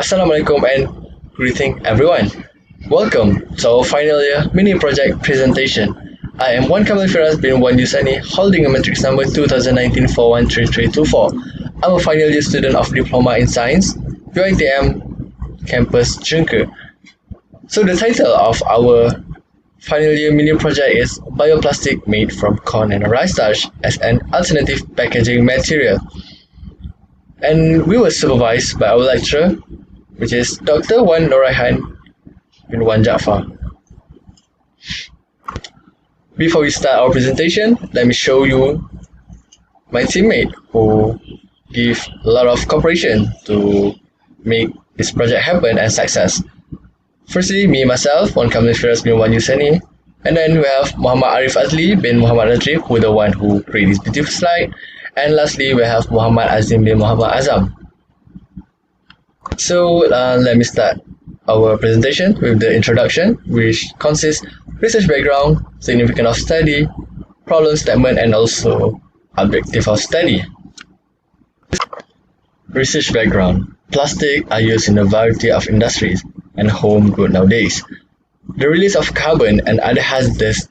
Assalamualaikum and greeting everyone. Welcome to our final year mini project presentation. I am Wan Kamal Firas bin Wan Yusani, holding a matrix number 2019-413324. I'm a final year student of Diploma in Science, UiTM Campus Jungke. So the title of our final year mini project is Bioplastic made from corn and rice starch as an alternative packaging material. And we were supervised by our lecturer, which is Dr. Wan Noraihan bin Wan Jaafar. Before we start our presentation, let me show you my teammate who give a lot of cooperation to make this project happen and success. Firstly, me myself, Wan Kamil Firas bin Wan Yusani, and then we have Muhammad Arif Azli bin Muhammad Latif, who the one who created this beautiful slide, and lastly we have Muhammad Azim bin Muhammad Azam. So let me start our presentation with the introduction, which consists research background, significance of study, problem statement, and also objective of study. Research background. Plastic are used in a variety of industries and home good nowadays. The release of carbon and other hazardous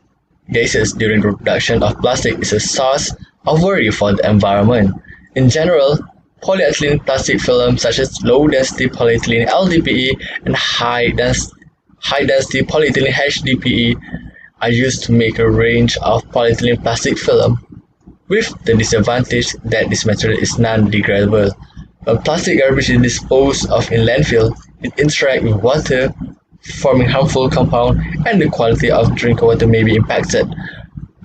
gases during the production of plastic is a source of worry for the environment. In general, polyethylene plastic films such as low-density polyethylene LDPE and high-density polyethylene HDPE are used to make a range of polyethylene plastic film, with the disadvantage that this material is non-degradable. When plastic garbage is disposed of in landfill, it interacts with water, forming harmful compounds, and the quality of drinking water may be impacted.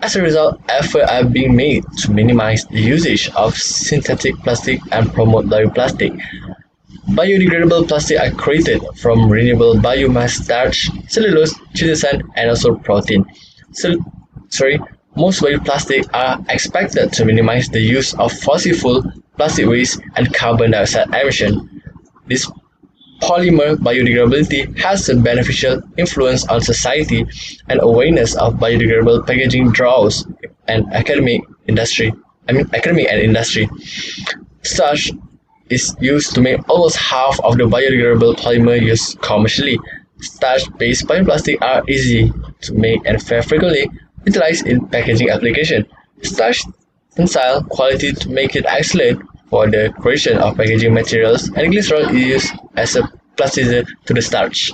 As a result, efforts are being made to minimize the usage of synthetic plastic and promote bioplastic. Biodegradable plastic are created from renewable biomass starch, cellulose, chitosan, and also protein. Most bioplastic are expected to minimize the use of fossil fuel, plastic waste, and carbon dioxide emission. This polymer biodegradability has a beneficial influence on society, and awareness of biodegradable packaging draws an academic and industry. Starch is used to make almost half of the biodegradable polymer used commercially. Starch-based bioplastic are easy to make and frequently utilized in packaging application. Starch tensile quality to make it excellent for the creation of packaging materials, and glycerol is used as a plasticizer to the starch.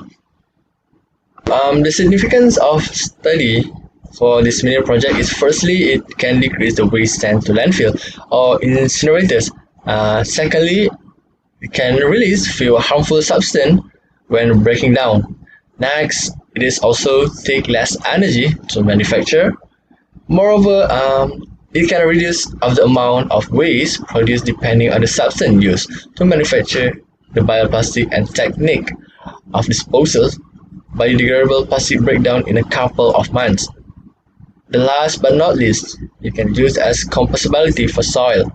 The significance of study for this mini project is, firstly, it can decrease the waste sent to landfill or incinerators. Secondly, it can release fewer harmful substances when breaking down. Next, it is also take less energy to manufacture. Moreover, it can reduce of the amount of waste produced depending on the substance used to manufacture the bioplastic and technique of disposal. Biodegradable plastic breakdown in a couple of months. The last but not least, it can use as compostability for soil.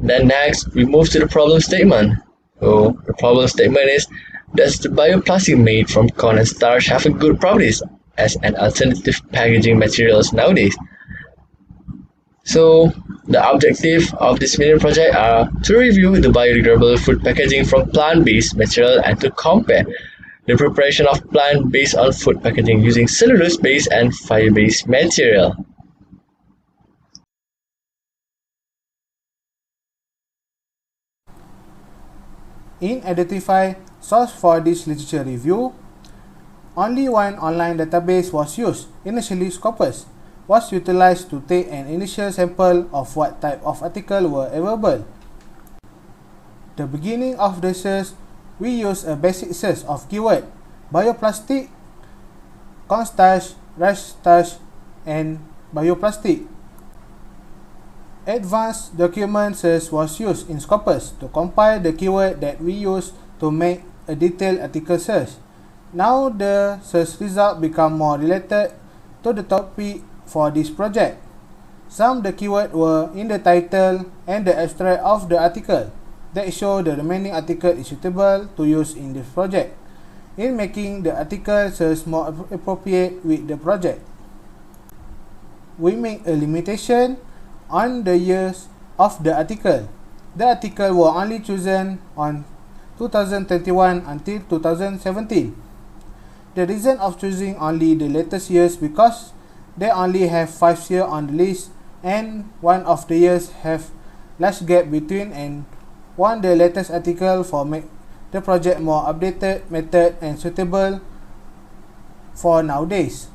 Then next, we move to the problem statement. So the problem statement is, does the bioplastic made from corn and starch have a good properties as an alternative packaging materials nowadays? So the objective of this mini project are to review the biodegradable food packaging from plant-based material and to compare the preparation of plant-based on food packaging using cellulose-based and fiber-based material. In identify source for this literature review, only one online database was used. Initially, Scopus was utilized to take an initial sample of what type of article were available. The beginning of the search, we use a basic search of keyword bioplastic, cornstarch, rice starch, and bioplastic. Advanced document search was used in Scopus to compile the keyword that we use to make a detailed article search. Now the search result become more related to the topic for this project. Some of the keywords were in the title and the abstract of the article that show the remaining article is suitable to use in this project, in making the article search more appropriate with the project. We make a limitation on the years of the article. The article was only chosen on 2021 until 2017. The reason of choosing only the latest years because they only have 5 years on the list and one of the years have large gap between and want the latest article for make the project more updated method and suitable for nowadays.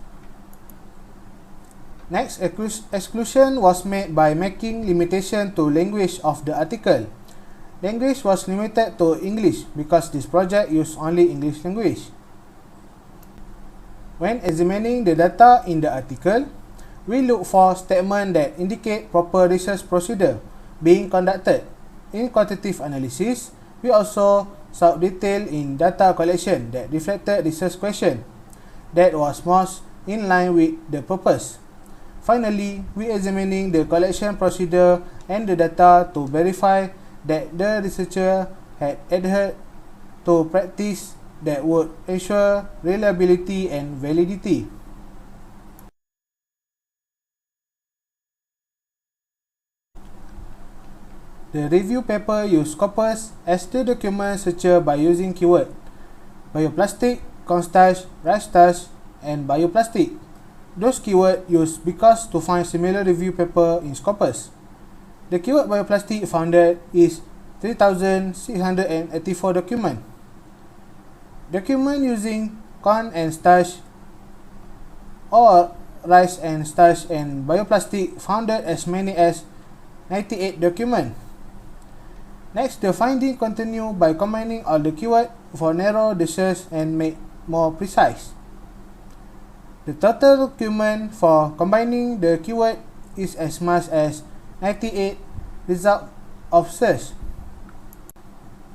Next, exclusion was made by making limitation to language of the article. Language was limited to English because this project used only English language. When examining the data in the article, we look for statements that indicate proper research procedure being conducted. In quantitative analysis, we also sought detail in data collection that reflected research question that was most in line with the purpose. Finally, we examining the collection procedure and the data to verify that the researcher had adhered to practice that would ensure reliability and validity. The review paper used corpus as the document searcher by using keyword bioplastic, cornstarch, rice starch, and bioplastic. Those keywords used because to find similar review paper in Scopus. The keyword bioplastic founded is 3,684 document. Document using corn and starch or rice and starch and bioplastic founded as many as 98 document. Next, the finding continue by combining all the keyword for narrow the search and make more precise. The total document for combining the keyword is as much as 98 result of search.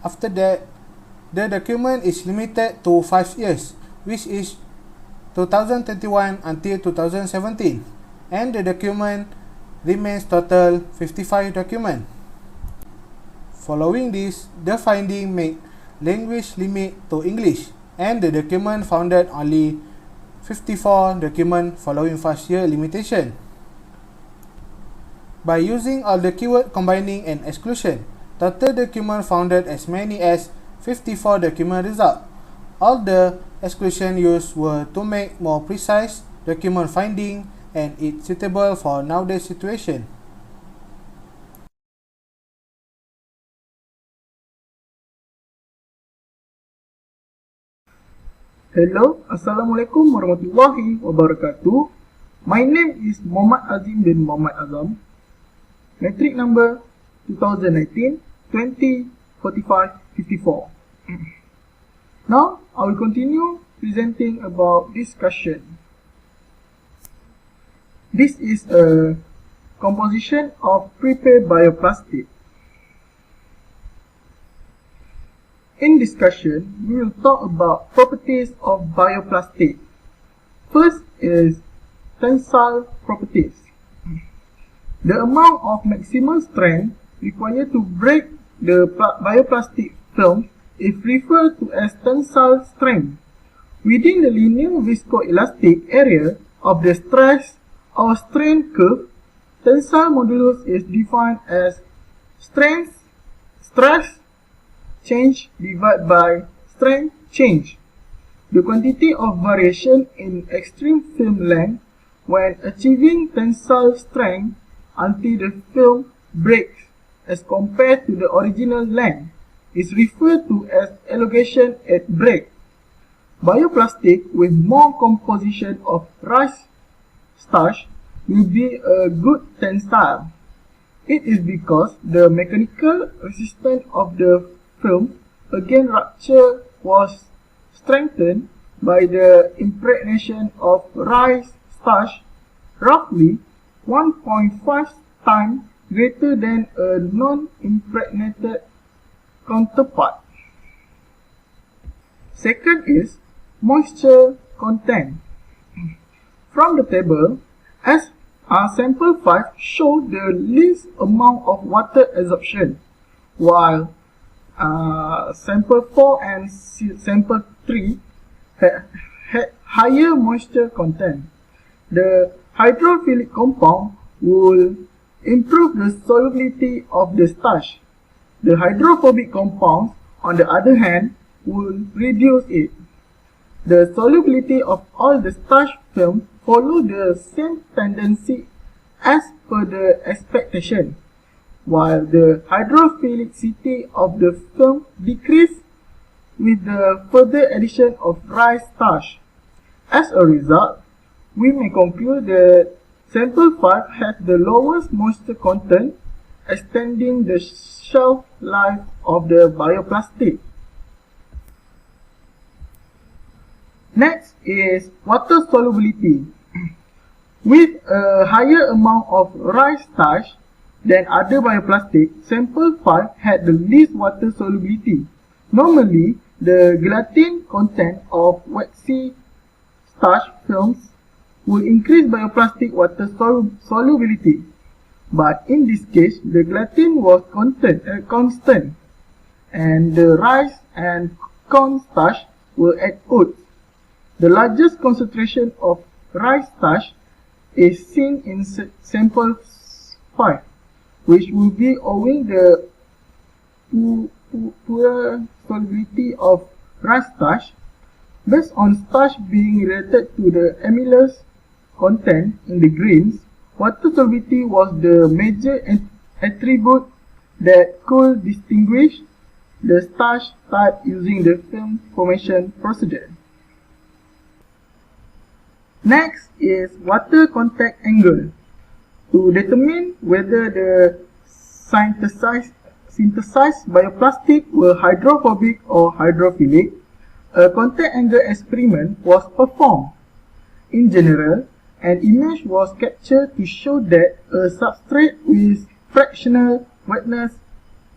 After that, the document is limited to 5 years, which is 2021 until 2017, and the document remains total 55 document. Following this, the finding made language limit to English, and the document founded only 54 document following 5 year limitation. By using all the keyword combining and exclusion, total document founded as many as 54 document result. All the exclusion used were to make more precise document finding and it suitable for nowadays situation. Hello, Assalamualaikum warahmatullahi wabarakatuh. My name is Muhammad Azim bin Muhammad Azam. Metric number 2019 20 45 54. Now, I will continue presenting about discussion. This is a composition of prepared bioplastic. In discussion, we will talk about properties of bioplastic. First is tensile properties. The amount of maximum strength required to break the bioplastic film is referred to as tensile strength. Within the linear viscoelastic area of the stress or strain curve, tensile modulus is defined as stress change divided by strength change. The quantity of variation in extreme film length when achieving tensile strength until the film breaks as compared to the original length is referred to as elongation at break. Bioplastic with more composition of rice starch will be a good tensile. It is because the mechanical resistance of the film against rupture was strengthened by the impregnation of rice starch roughly 1.5 times greater than a non-impregnated counterpart. Second is moisture content. From the table, as sample 5 show the least amount of water absorption, while sample 4 and sample 3 had higher moisture content. The hydrophilic compound will improve the solubility of the starch. The hydrophobic compounds on the other hand, will reduce it. The solubility of all the starch films follow the same tendency as per the expectation, while the hydrophilicity of the film decreases with the further addition of rice starch. As a result, we may conclude that sample 5 has the lowest moisture content, extending the shelf life of the bioplastic. Next is water solubility. With a higher amount of rice starch than other bioplastic, sample 5 had the least water solubility. Normally, the gelatin content of waxy starch films will increase bioplastic water solubility, but in this case, the gelatin was constant, and the rice and corn starch were at odds. The largest concentration of rice starch is seen in sample 5, which will be owing the poor solubility of rice starch. Based on starch being related to the amylase content in the grains, water solubility was the major attribute that could distinguish the starch type using the film formation procedure. Next is water contact angle. To determine whether the synthesized bioplastic were hydrophobic or hydrophilic, a contact angle experiment was performed. In general, an image was captured to show that a substrate with fractional wetness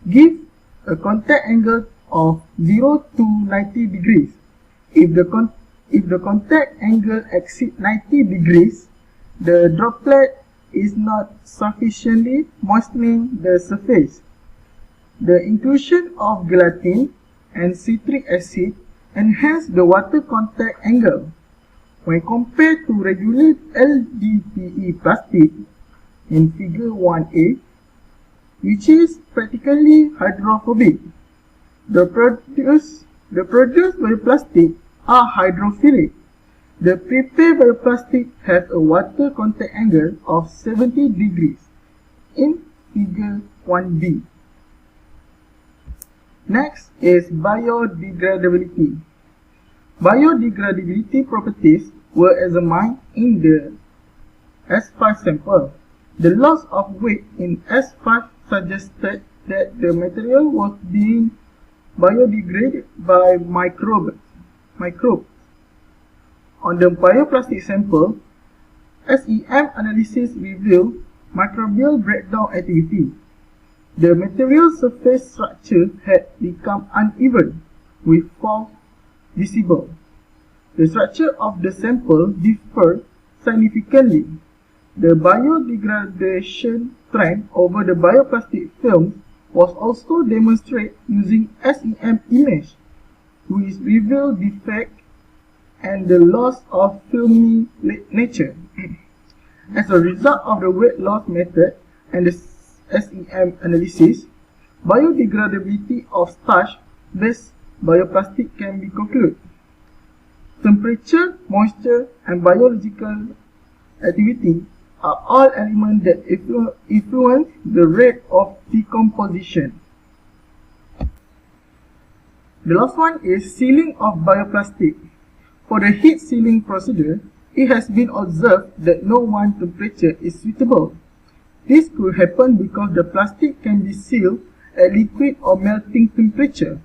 gives a contact angle of 0 to 90 degrees. If the contact angle exceeds 90 degrees, the droplet is not sufficiently moistening the surface. The inclusion of gelatin and citric acid enhance the water contact angle. When compared to regular LDPE plastic in figure 1a, which is practically hydrophobic, the produced bioplastic are hydrophilic. The prepared bioplastic has a water contact angle of 70 degrees in figure 1b. Next is biodegradability. Biodegradability properties were examined in the S5 sample. The loss of weight in S5 suggested that the material was being biodegraded by microbes. On the bioplastic sample, SEM analysis revealed microbial breakdown activity. The material surface structure had become uneven, with faults visible. The structure of the sample differed significantly. The biodegradation trend over the bioplastic films was also demonstrated using SEM image, which revealed defect and the loss of filmy nature. As a result of the weight loss method and the SEM analysis, biodegradability of starch-based bioplastic can be concluded. Temperature, moisture, and biological activity are all elements that influence the rate of decomposition. The last one is sealing of bioplastic. For the heat sealing procedure, it has been observed that no one temperature is suitable. This could happen because the plastic can be sealed at liquid or melting temperature.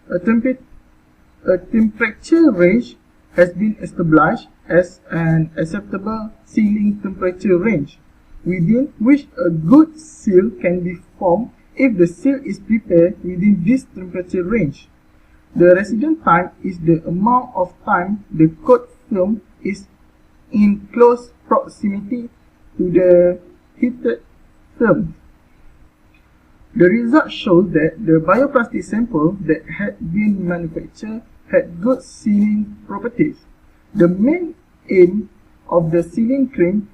A temperature range has been established as an acceptable sealing temperature range, within which a good seal can be formed if the seal is prepared within this temperature range. The residence time is the amount of time the coat film is in close proximity to the heated film. The result shows that the bioplastic sample that had been manufactured had good sealing properties. The main aim of the sealing cream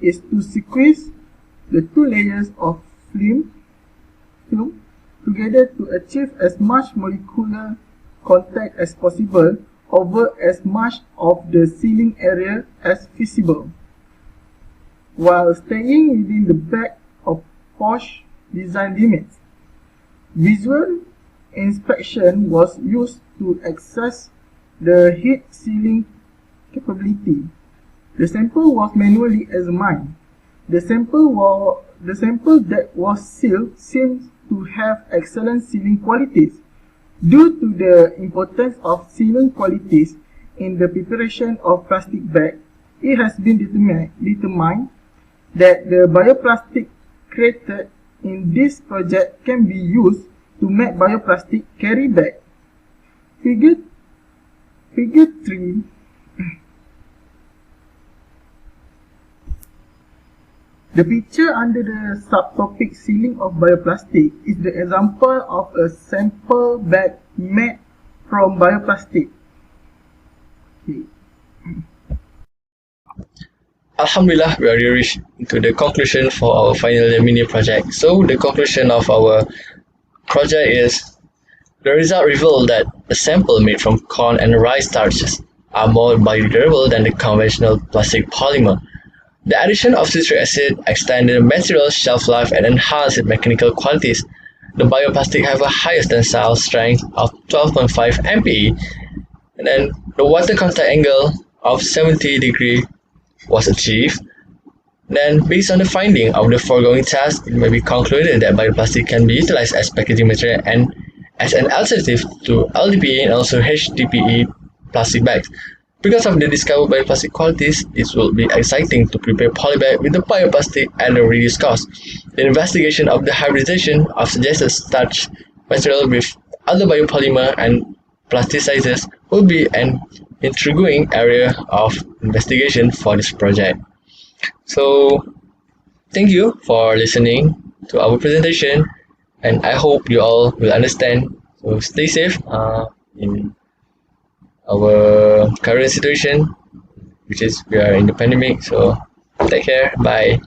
is to squeeze the two layers of film together to achieve as much molecular contact as possible over as much of the sealing area as feasible, while staying within the bag of POSH design limits. Visual inspection was used to assess the heat sealing capability. The sample was manually examined. The sample that was sealed seems to have excellent sealing qualities. Due to the importance of sealing qualities in the preparation of plastic bags, it has been determined that the bioplastic created in this project can be used to make bioplastic carry bag. Figure 3. The picture under the subtopic sealing of bioplastic is the example of a sample bag made from bioplastic. Okay. Alhamdulillah, we already reached to the conclusion for our final mini project. So the conclusion of our project is the result revealed that a sample made from corn and rice starches are more biodegradable than the conventional plastic polymer. The addition of citric acid extended the material's shelf life and enhanced its mechanical qualities. The bioplastic have a highest tensile strength of 12.5 MPa, and then the water contact angle of 70 degrees was achieved. Then, based on the finding of the foregoing test, it may be concluded that bioplastic can be utilized as packaging material and as an alternative to LDPE and also HDPE plastic bags. Because of the discovered bioplastic qualities, it will be exciting to prepare polybag with the bioplastic at a reduced cost. The investigation of the hybridization of suggested starch material with other biopolymer and plasticizers will be an intriguing area of investigation for this project. So, thank you for listening to our presentation, and I hope you all will understand. So, stay safe in our current situation, which is we are in the pandemic. So take care. Bye.